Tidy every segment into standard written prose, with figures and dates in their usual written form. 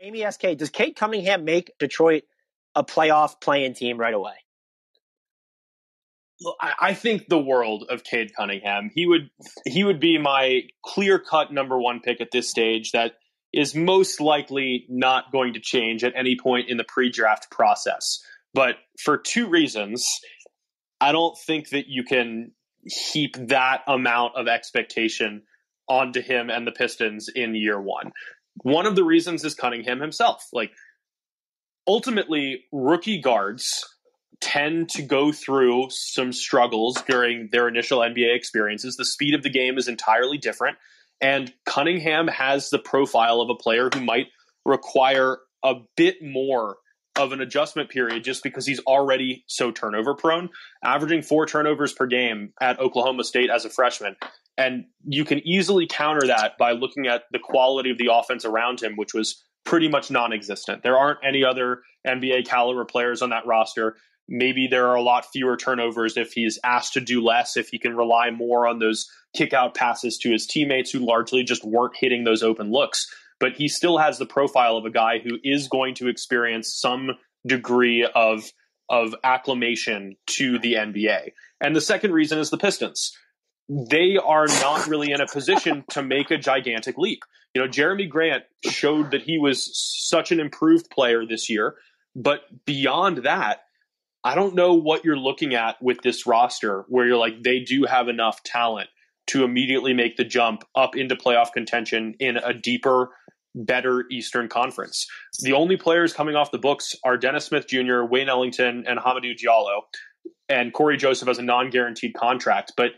Amy SK, does Cade Cunningham make Detroit a playoff play-in team right away? I think the world of Cade Cunningham. He would be my clear-cut number one pick at this stage. That is most likely not going to change at any point in the pre-draft process. But for two reasons, I don't think that you can heap that amount of expectation onto him and the Pistons in year one. One of the reasons is Cunningham himself. Like, ultimately, rookie guards tend to go through some struggles during their initial NBA experiences. The speed of the game is entirely different. And Cunningham has the profile of a player who might require a bit more of an adjustment period just because he's already so turnover prone, averaging 4 turnovers per game at Oklahoma State as a freshman. And you can easily counter that by looking at the quality of the offense around him, which was pretty much non-existent. There aren't any other NBA caliber players on that roster. Maybe there are a lot fewer turnovers if he's asked to do less, if he can rely more on those kick-out passes to his teammates who largely just weren't hitting those open looks. But he still has the profile of a guy who is going to experience some degree of acclimation to the NBA. And the second reason is the Pistons. They are not really in a position to make a gigantic leap. You know, Jerami Grant showed that he was such an improved player this year, but beyond that, I don't know what you're looking at with this roster where you're like, they do have enough talent to immediately make the jump up into playoff contention in a deeper, better Eastern Conference. The only players coming off the books are Dennis Smith Jr., Wayne Ellington, and Hamidou Diallo, and Corey Joseph has a non-guaranteed contract. But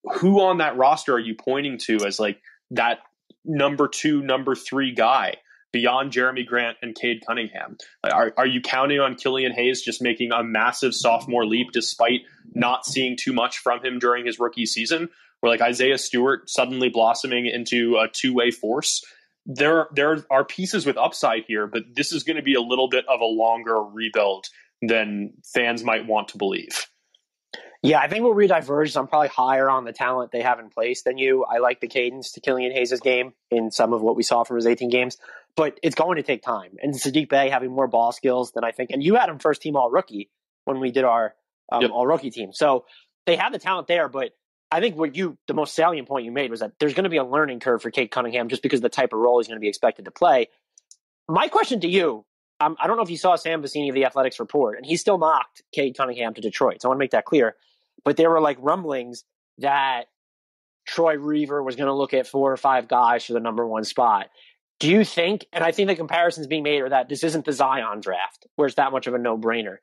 who on that roster are you pointing to as like that number 2, number 3 guy beyond Jerami Grant and Cade Cunningham? Are you counting on Killian Hayes just making a massive sophomore leap despite not seeing too much from him during his rookie season? Or like Isaiah Stewart suddenly blossoming into a two-way force? There are pieces with upside here, but this is going to be a little bit of a longer rebuild than fans might want to believe. Yeah, I think we'll re-diverge. I'm probably higher on the talent they have in place than you. I like the cadence to Killian Hayes' game in some of what we saw from his 18 games, but it's going to take time. And Saddiq Bey having more ball skills than I think. And you had him first team all-rookie when we did our all-rookie team. So they have the talent there, but I think the most salient point you made was that there's going to be a learning curve for Cade Cunningham just because of the type of role he's going to be expected to play. My question to you, I don't know if you saw Sam Vecini of the Athletics report, and he still mocked Cade Cunningham to Detroit. So I want to make that clear. But there were like rumblings that Troy Reaver was going to look at 4 or 5 guys for the number 1 spot. Do you think, and I think the comparisons being made are that this isn't the Zion draft, where it's that much of a no-brainer.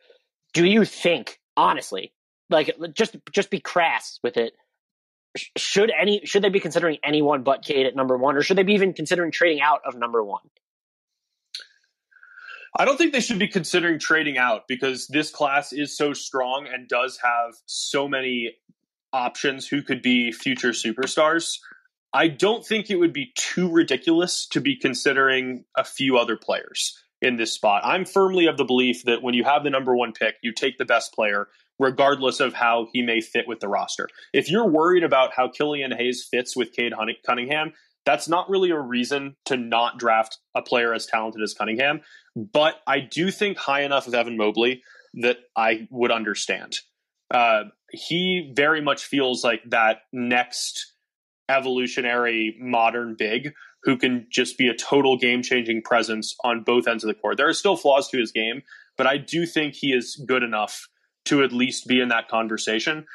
Do you think, honestly, like just be crass with it, should they be considering anyone but Cade at number 1, or should they be even considering trading out of number 1? I don't think they should be considering trading out because this class is so strong and does have so many options who could be future superstars. I don't think it would be too ridiculous to be considering a few other players in this spot. I'm firmly of the belief that when you have the number 1 pick, you take the best player, regardless of how he may fit with the roster. If you're worried about how Killian Hayes fits with Cade Cunningham, that's not really a reason to not draft a player as talented as Cunningham. But I do think high enough of Evan Mobley that I would understand. He very much feels like that next evolutionary modern big who can just be a total game-changing presence on both ends of the court. There are still flaws to his game, but I do think he is good enough to at least be in that conversation.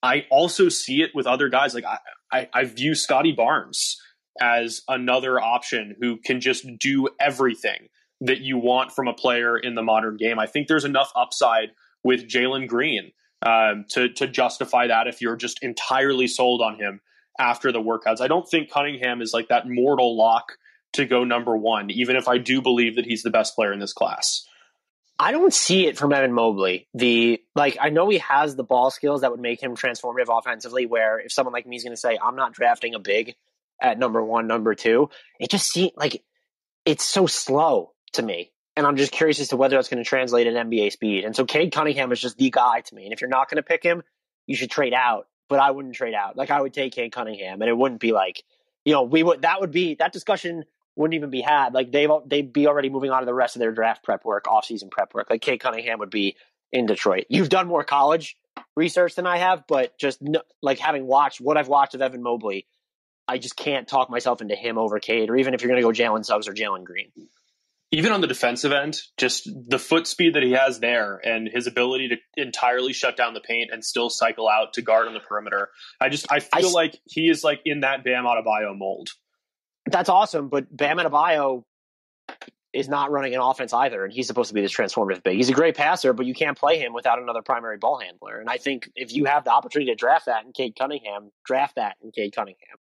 I also see it with other guys. Like I view Scotty Barnes as another option who can just do everything that you want from a player in the modern game. I think there's enough upside with Jalen Green to justify that if you're just entirely sold on him after the workouts. I don't think Cunningham is like that mortal lock to go number 1, even if I do believe that he's the best player in this class. I don't see it from Evan Mobley. I know he has the ball skills that would make him transformative offensively, where if someone like me is going to say, I'm not drafting a big at number 1, number 2, it just seems like it's so slow to me. And I'm just curious as to whether that's going to translate at NBA speed. And so Cade Cunningham is just the guy to me. And if you're not going to pick him, you should trade out. But I wouldn't trade out. Like, I would take Cade Cunningham, and it wouldn't be like, that discussion wouldn't even be had. Like they'd be already moving on to the rest of their draft prep work, offseason prep work. Like Cade Cunningham would be in Detroit. You've done more college research than I have, but just like having watched what I've watched of Evan Mobley, I just can't talk myself into him over Cade, or even if you're going to go Jalen Suggs or Jalen Green. Even on the defensive end, just the foot speed that he has there and his ability to entirely shut down the paint and still cycle out to guard on the perimeter. I feel like he is like in that Bam Adebayo mold. That's awesome, but Bam Adebayo is not running an offense either, and he's supposed to be this transformative big. He's a great passer, but you can't play him without another primary ball handler. And I think if you have the opportunity to draft that in Cade Cunningham, draft that in Cade Cunningham.